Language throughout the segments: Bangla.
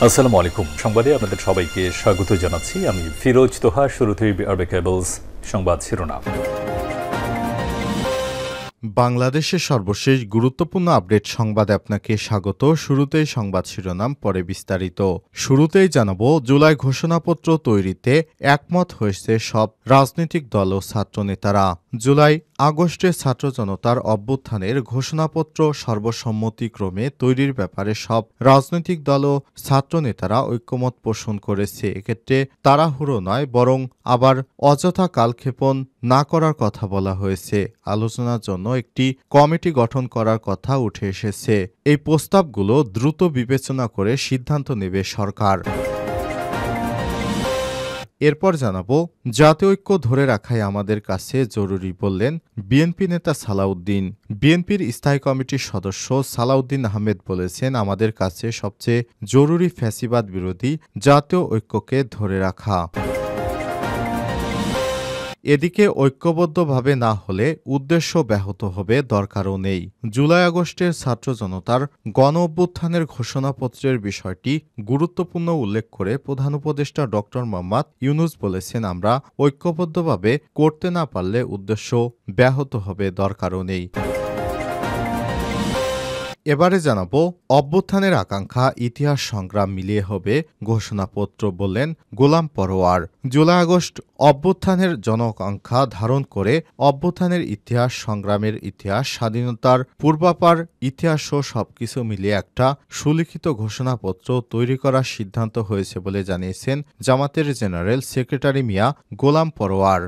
আসসালামু আলাইকুম। সংবাদে আপনাদের সবাইকে স্বাগত জানাচ্ছি। আমি ফিরোজ তোহা। শুরুতেই আরবে কেবলস সংবাদ শিরোনাম। বাংলাদেশের সর্বশেষ গুরুত্বপূর্ণ আপডেট সংবাদে আপনাকে স্বাগত। শুরুতেই সংবাদ শিরোনাম, পরে বিস্তারিত। শুরুতেই জানাবো, জুলাই ঘোষণাপত্র তৈরিতে একমত হয়েছে সব রাজনৈতিক দল ও ছাত্রনেতারা। জুলাই আগস্টে ছাত্র জনতার অভ্যুত্থানের ঘোষণাপত্র সর্বসম্মতিক্রমে তৈরির ব্যাপারে সব রাজনৈতিক দল ও ছাত্রনেতারা ঐক্যমত পোষণ করেছে। এক্ষেত্রে তাড়াহুড়ো নয়, বরং আবার অযথা কালক্ষেপণ না করার কথা বলা হয়েছে। আলোচনার জন্য একটি কমিটি গঠন করার কথা উঠে এসেছে। এই প্রস্তাবগুলো দ্রুত বিবেচনা করে সিদ্ধান্ত নেবে সরকার। এরপর জানাবো, জাতীয় ঐক্য ধরে রাখাই আমাদের কাছে জরুরি বললেন বিএনপি নেতা সালাউদ্দিন। বিএনপির স্থায়ী কমিটির সদস্য সালাউদ্দিন আহমেদ বলেছেন, আমাদের কাছে সবচেয়ে জরুরি ফ্যাসিবাদ বিরোধী জাতীয় ঐক্যকে ধরে রাখা। এদিকে ঐক্যবদ্ধভাবে না হলে উদ্দেশ্য ব্যাহত হবে, দরকারও নেই। জুলাই আগস্টের ছাত্র জনতার গণ অভ্যুত্থানের ঘোষণাপত্রের বিষয়টি গুরুত্বপূর্ণ উল্লেখ করে প্রধান উপদেষ্টা ড. মোহাম্মদ ইউনূস বলেছেন, আমরা ঐক্যবদ্ধভাবে করতে না পারলে উদ্দেশ্য ব্যাহত হবে, দরকারও নেই। এবারে জানাবো, অভ্যুত্থানের আকাঙ্ক্ষা ইতিহাস সংগ্রাম মিলিয়ে হবে ঘোষণাপত্র বললেন গোলাম পরোয়ার। জুলাই আগস্ট অভ্যুত্থানের জনআকাঙ্ক্ষা ধারণ করে অভ্যুত্থানের ইতিহাস, সংগ্রামের ইতিহাস, স্বাধীনতার পূর্বাপার ইতিহাসও সবকিছু মিলিয়ে একটা সুলিখিত ঘোষণাপত্র তৈরি করার সিদ্ধান্ত হয়েছে বলে জানিয়েছেন জামাতের জেনারেল সেক্রেটারি মিয়া গোলাম পরোয়ার।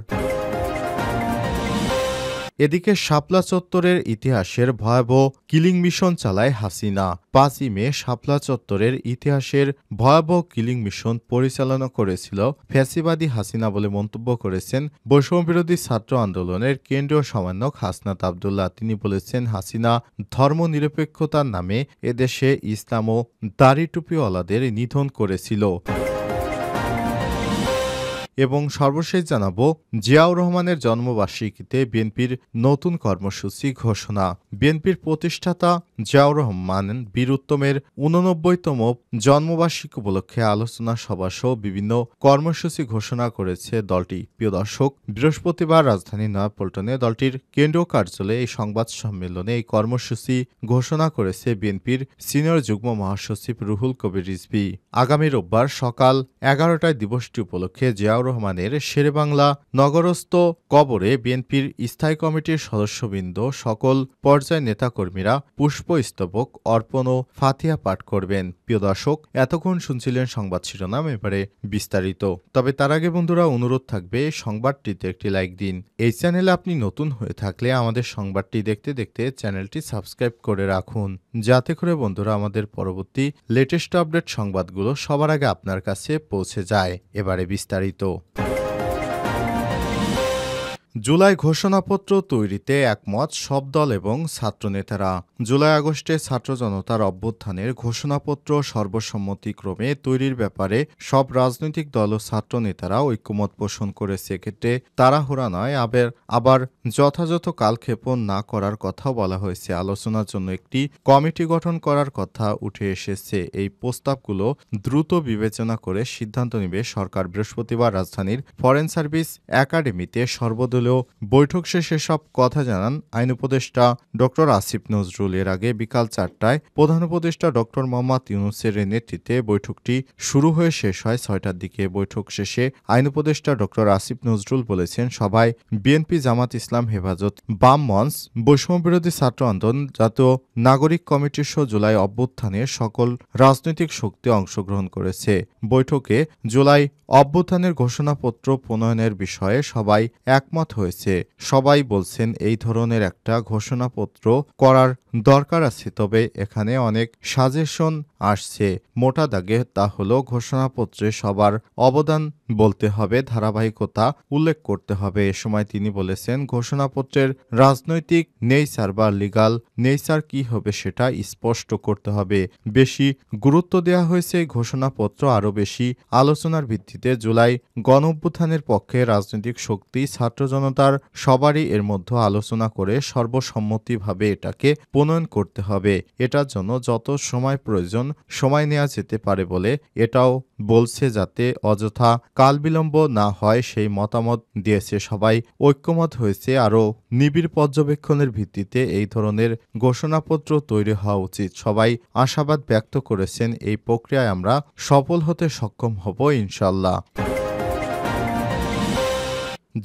এদিকে শাপলা চত্বরের ইতিহাসের ভয়াবহ কিলিং মিশন চালায় হাসিনা। ৫ই মে শাপলা চত্বরের ইতিহাসের ভয়াবহ কিলিং মিশন পরিচালনা করেছিল ফ্যাসিবাদী হাসিনা বলে মন্তব্য করেছেন বৈষম্যবিরোধী ছাত্র আন্দোলনের কেন্দ্রীয় সমন্বয়ক হাসনাত আবদুল্লাহ। তিনি বলেছেন, হাসিনা ধর্মনিরপেক্ষতার নামে এদেশে ইসলাম ও দাড়ি টুপিওয়ালাদের নিধন করেছিল। এবং সর্বশেষ জানাবো, জিয়াউর রহমানের জন্মবার্ষিকীতে বিএনপির নতুন কর্মসূচি ঘোষণা। বিএনপির প্রতিষ্ঠাতা জিয়াউর রহমান বীর উত্তমের ৮৯তম জন্মবার্ষিকী উপলক্ষে আলোচনা সভাসহ বিভিন্ন কর্মসূচি ঘোষণা করেছে দলটি। প্রিয় দর্শক, বৃহস্পতিবার রাজধানীর নয়াপল্টনে দলটির কেন্দ্রীয় কার্যালয়ে এই সংবাদ সম্মেলনে এই কর্মসূচি ঘোষণা করেছে বিএনপির সিনিয়র যুগ্ম মহাসচিব রুহুল কবির রিজভী। আগামী রোববার সকাল ১১টায় দিবসটি উপলক্ষে জিয়াউর রহমানের শেরেবাংলা নগরস্থ কবরে বিএনপির স্থায়ী কমিটির সদস্যবৃন্দ, সকল পর্যায়ের নেতাকর্মীরা পুষ্পস্তবক অর্পণ ও ফাতিহা পাঠ করবেন। প্রিয় দর্শক, এতক্ষণ শুনছিলেন সংবাদ শিরোনাম, এবারে বিস্তারিত। তবে তার আগে বন্ধুরা, অনুরোধ থাকবে সংবাদটিতে একটি লাইক দিন। এই চ্যানেলে আপনি নতুন হয়ে থাকলে আমাদের সংবাদটি দেখতে দেখতে চ্যানেলটি সাবস্ক্রাইব করে রাখুন, যাতে করে বন্ধুরা আমাদের পরবর্তী লেটেস্ট আপডেট সংবাদগুলো সবার আগে আপনার কাছে পৌঁছে যায়। এবারে বিস্তারিত। জুলাই ঘোষণাপত্র তৈরিতে একমত সব দল এবং ছাত্রনেতারা। জুলাই আগস্টে ছাত্র জনতার অভ্যুত্থানের ঘোষণাপত্র সর্বসম্মতিক্রমে তৈরির ব্যাপারে সব রাজনৈতিক দল ও ছাত্রনেতারা ঐক্যমত পোষণ করেছে। এক্ষেত্রে তাড়াহুড়া নয়, আবার যথাযথ কালক্ষেপণ না করার কথাও বলা হয়েছে। আলোচনার জন্য একটি কমিটি গঠন করার কথা উঠে এসেছে। এই প্রস্তাবগুলো দ্রুত বিবেচনা করে সিদ্ধান্ত নেবে সরকার। বৃহস্পতিবার রাজধানীর ফরেন সার্ভিস একাডেমিতে সর্বদলীয় বৈঠক শেষে সব কথা জানান আইন উপদেষ্টা ড. আসিফ নজরুল। এর আগে বিকাল ৪টায় প্রধান উপদেষ্টা ড. মোহাম্মদ ইউনূসের নেতৃত্বে বৈঠকটি শুরু হয়ে শেষ হয় ৬টার দিকে। বৈঠক শেষে আইন উপদেষ্টা ড. আসিফ নজরুল বলেছেন, সভায় বিএনপি, জামাত ইসলাম, হেফাজত, বাম মঞ্চ, বৈষম্যবিরোধী ছাত্র আন্দোলন, জাতীয় নাগরিক কমিটির সহ জুলাই অভ্যুত্থানে সকল রাজনৈতিক শক্তি অংশগ্রহণ করেছে। বৈঠকে জুলাই অভ্যুত্থানের ঘোষণাপত্র প্রণয়নের বিষয়ে সবাই একমত হয়েছে। সবাই বলছেন, এই ধরনের একটা ঘোষণাপত্র করার দরকার আছে, তবে এখানে অনেক সাজেশন আসছে। মোটা দাগে তা হলো, ঘোষণাপত্রে সবার অবদান বলতে হবে, ধারাবাহিকতা উল্লেখ করতে হবে। এ সময় তিনি বলেছেন, ঘোষণাপত্রের রাজনৈতিক নেইচার বা লিগাল নেইচার কি হবে সেটা স্পষ্ট করতে হবে। বেশি গুরুত্ব দেওয়া হয়েছে এই ঘোষণাপত্র আরও বেশি আলোচনার ভিত্তিতে জুলাই গণঅভ্যুত্থানের পক্ষে রাজনৈতিক শক্তি, ছাত্র জনতার সবারই এর মধ্যে আলোচনা করে সর্বসম্মতিভাবে এটাকে প্রণয়ন করতে হবে। এটার জন্য যত সময় প্রয়োজন সময় নেওয়া যেতে পারে বলে এটাও বলছে, যাতে অযথা কালবিলম্ব না হয় সেই মতামত দিয়েছে সবাই। ঐক্যমত হয়েছে আরও নিবিড় পর্যবেক্ষণের ভিত্তিতে এই ধরনের ঘোষণাপত্র তৈরি হওয়া উচিত। সবাই আশাবাদ ব্যক্ত করেছেন এই প্রক্রিয়ায় আমরা সফল হতে সক্ষম হব ইনশাল্লাহ।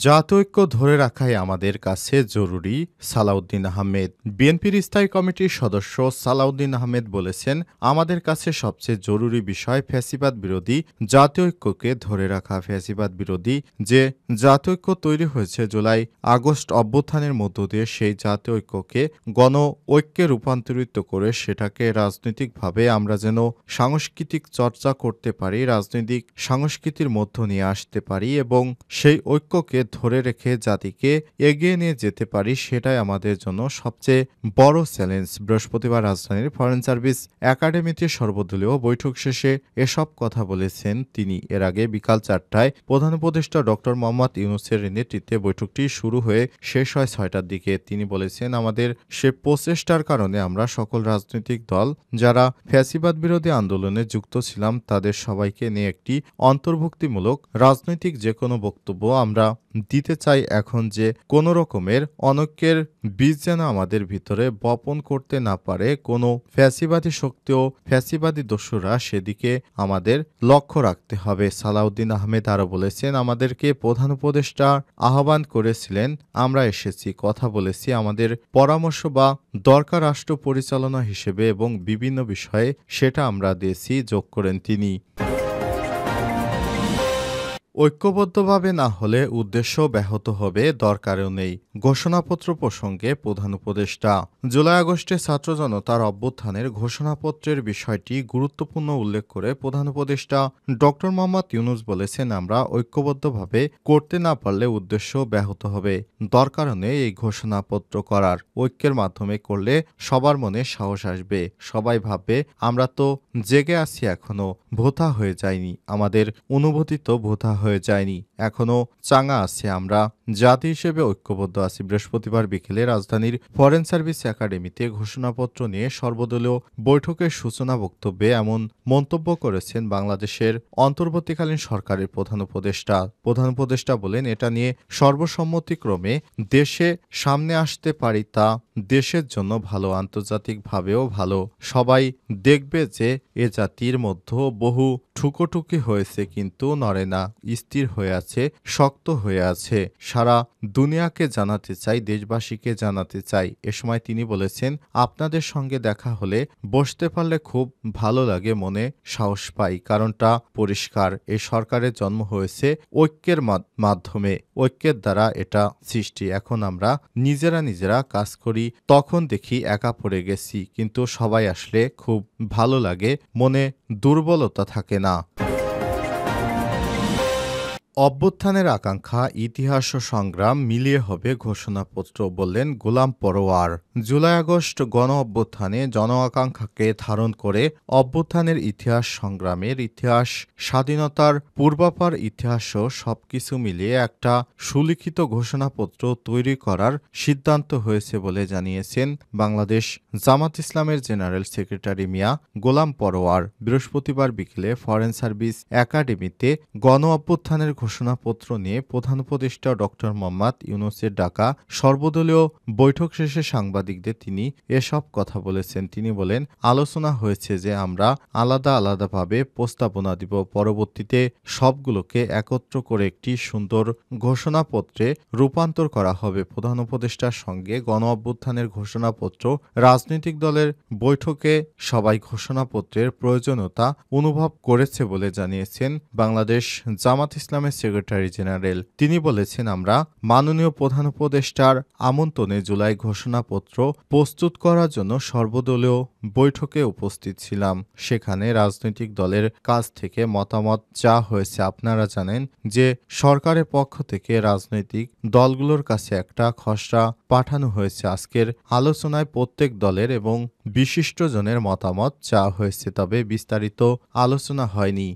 জাতৈক্য ধরে রাখাই আমাদের কাছে জরুরি, সালাউদ্দিন আহমেদ। বিএনপির স্থায়ী কমিটির সদস্য সালাউদ্দিন আহমেদ বলেছেন, আমাদের কাছে সবচেয়ে জরুরি বিষয় ফ্যাসিবাদ বিরোধী জাতীয়ৈক্যকে ধরে রাখা। ফ্যাসিবাদ বিরোধী যে জাতীয়ৈক্য তৈরি হয়েছে জুলাই আগস্ট অভ্যুত্থানের মধ্য দিয়ে, সেই জাতীয়ৈক্যকে গণ ঐক্যে রূপান্তরিত করে সেটাকে রাজনৈতিকভাবে আমরা যেন সাংস্কৃতিক চর্চা করতে পারি, রাজনৈতিক সংস্কৃতির মধ্য নিয়ে আসতে পারি এবং সেই ঐক্যকে ধরে রেখে জাতিকে এগিয়ে নিয়ে যেতে পারি, সেটাই আমাদের জন্য সবচেয়ে বড় চ্যালেঞ্জ। বৃহস্পতিবার রাজধানীর ফরেন সার্ভিস একাডেমিতে সর্বদলীয় বৈঠক শেষে এসব কথা বলেছেন তিনি। এর আগে বিকাল 4টায় প্রধান উপদেষ্টা ডক্টর মোহাম্মদ ইউনূসের নেতৃত্বে বৈঠকটি শুরু হয়ে শেষ হয় 6টার দিকে। তিনি বলেছেন, আমাদের সে প্রচেষ্টার কারণে আমরা সকল রাজনৈতিক দল যারা ফ্যাসিবাদ বিরোধী আন্দোলনে যুক্ত ছিলাম তাদের সবাইকে নিয়ে একটি অন্তর্ভুক্তিমূলক রাজনৈতিক যে কোনো বক্তব্য আমরা দিতে চাই। এখন যে কোনো রকমের অনৈক্যের বীজ যেন আমাদের ভিতরে বপন করতে না পারে কোনো ফ্যাসিবাদী শক্তি ও ফ্যাসিবাদী দস্যুরা, সেদিকে আমাদের লক্ষ্য রাখতে হবে। সালাউদ্দিন আহমেদ আরও বলেছেন, আমাদেরকে প্রধান উপদেষ্টা আহ্বান করেছিলেন, আমরা এসেছি, কথা বলেছি, আমাদের পরামর্শ বা দরকার রাষ্ট্র পরিচালনা হিসেবে এবং বিভিন্ন বিষয়ে সেটা আমরা দিয়েছি, যোগ করেন তিনি। ঐক্যবদ্ধভাবে না হলে উদ্দেশ্য ব্যাহত হবে, দরকারও নেই। ঘোষণাপত্র প্রসঙ্গে প্রধান উপদেষ্টা জুলাই আগস্টে ছাত্র জনতার অভ্যুত্থানের ঘোষণাপত্রের বিষয়টি গুরুত্বপূর্ণ উল্লেখ করে প্রধান উপদেষ্টা ডক্টর মোহাম্মদ ইউনূস বলেছেন, আমরা ঐক্যবদ্ধভাবে করতে না পারলে উদ্দেশ্য ব্যাহত হবে, দরকারও নেই এই ঘোষণাপত্র করার। ঐক্যের মাধ্যমে করলে সবার মনে সাহস আসবে, সবাই ভাববে আমরা তো জেগে আছি, এখনো ভোথা হয়ে যায়নি, আমাদের অনুভূতি তো ভোথা হয়ে যায়নি, এখনো চাঙ্গা আছে, আমরা জাতি হিসেবে ঐক্যবদ্ধ আছি। বৃহস্পতিবার বিকেলে রাজধানীর ফরেন সার্ভিস একাডেমিতে ঘোষণাপত্র নিয়ে সর্বদলীয় বৈঠকের সূচনা বক্তব্যে এমন মন্তব্য করেছেন বাংলাদেশের অন্তর্বর্তীকালীন সরকারের প্রধান উপদেষ্টা। প্রধান উপদেষ্টা বলেন, এটা নিয়ে সর্বসম্মতিক্রমে দেশে সামনে আসতে পারি, তা দেশের জন্য ভালো, আন্তর্জাতিকভাবেও ভালো। সবাই দেখবে যে এ জাতির মধ্যে বহু ঠুকোঠুকি হয়েছে কিন্তু নড়ে না, স্থির হয়ে আছে, শক্ত হয়ে আছে। সারা দুনিয়াকে জানাতে চাই, দেশবাসীকে জানাতে চাই। এ সময় তিনি বলেছেন, আপনাদের সঙ্গে দেখা হলে বসতে পারলে খুব ভালো লাগে, মনে সাহস পাই। কারণটা পরিষ্কার, এই সরকারের জন্ম হয়েছে ঐক্যের মাধ্যমে, ঐক্যের দ্বারা এটা সৃষ্টি। এখন আমরা নিজেরা কাজ করি, তখন দেখি একা পড়ে গেছি, কিন্তু সবাই আসলে খুব ভালো লাগে, মনে দুর্বলতা থাকে না। অভ্যুত্থানের আকাঙ্ক্ষা, ইতিহাস ও সংগ্রাম মিলিয়ে হবে ঘোষণাপত্র, বললেন গোলাম পরোয়ার। জুলাই আগস্ট গণ অভ্যুত্থানে জন আকাঙ্ক্ষাকে ধারণ করে অভ্যুত্থানের ইতিহাস, সংগ্রামের ইতিহাস, স্বাধীনতার পূর্বাপার ইতিহাসও সবকিছু মিলিয়ে একটা সুলিখিত ঘোষণাপত্র তৈরি করার সিদ্ধান্ত হয়েছে বলে জানিয়েছেন বাংলাদেশ জামাত ইসলামের জেনারেল সেক্রেটারি মিয়া গোলাম পরোয়ার। বৃহস্পতিবার বিকেলে ফরেন সার্ভিস একাডেমিতে গণ অভ্যুত্থানের ঘোষণাপত্র নিয়ে প্রধান উপদেষ্টা ডক্টর মোহাম্মদ ইউনূসের ডাকা সর্বদলীয় বৈঠক শেষে সাংবাদিকদের তিনি এসব কথা বলেছেন। তিনি বলেন, আলোচনা হয়েছে যে আমরা আলাদাভাবে প্রস্তাবনা দিব, পরবর্তীতে সবগুলোকে একত্র করে একটি সুন্দর ঘোষণাপত্রে রূপান্তর করা হবে। প্রধান উপদেষ্টার সঙ্গে গণ অভ্যুত্থানের ঘোষণাপত্র রাজনৈতিক দলের বৈঠকে সবাই ঘোষণাপত্রের প্রয়োজনীয়তা অনুভব করেছে বলে জানিয়েছেন বাংলাদেশ জামাত ইসলামের সেক্রেটারি জেনারেল। তিনি বলেছেন, আমরা মাননীয় প্রধান উপদেষ্টার আমন্ত্রণে জুলাই ঘোষণাপত্র প্রস্তুত করার জন্য সর্বদলীয় বৈঠকে উপস্থিত ছিলাম। সেখানে রাজনৈতিক দলের কাছ থেকে মতামত চাওয়া হয়েছে। আপনারা জানেন যে সরকারের পক্ষ থেকে রাজনৈতিক দলগুলোর কাছে একটা খসড়া পাঠানো হয়েছে। আজকের আলোচনায় প্রত্যেক দলের এবং বিশিষ্টজনের মতামত চাওয়া হয়েছে, তবে বিস্তারিত আলোচনা হয়নি।